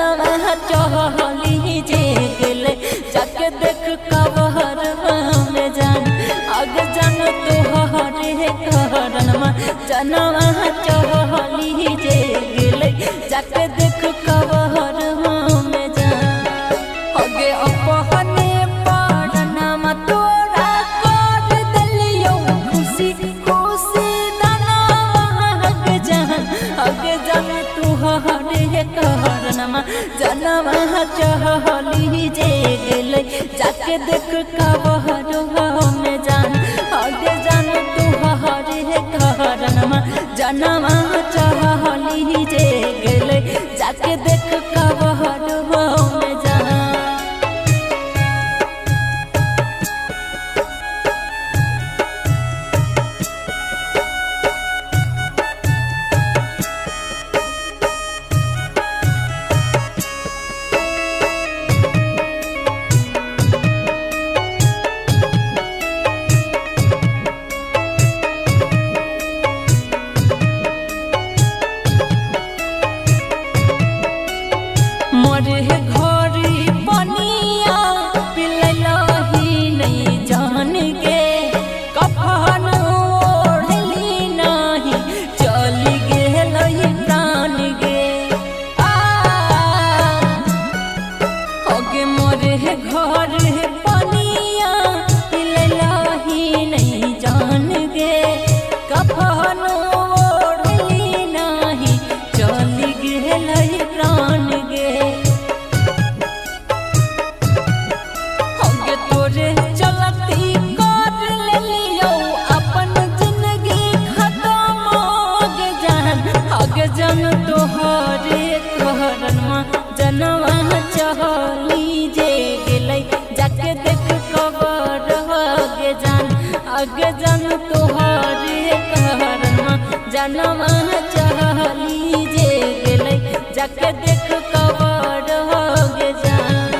जनवा चहली जे गेले जाके देख कबर में जान आगे जान तोहरे करनमा जनवा चहली जे गेले जाके देख कबर में जान आगे अपने पड़नमा तोरा कर दिलियो खुशी खुशी आगे जान तुहरे करनमा जनवा चहली जे गेले जाके देख कबर में जान आगे जान तुहरे करनमा जनवा चहली जे गेले जाके देख कबर में जान। मोरे घरी पनिया पिललही नहीं जान गे कफन ओढ़ली नहीं चली गेल प्राण गे आगे मोरे घर पनिया पिललही नहीं जान गे कफन ओढ़ली नहीं चली गेल प्राण गे चलती कर लियो अपन जिंदगी खत्म आगे जान तोहरे करनमा जनवा चहली जे गेले जाके देख कबर आगे जान तोहरे करनमा जनवा चहली जे गेले जाके देख कबर जान।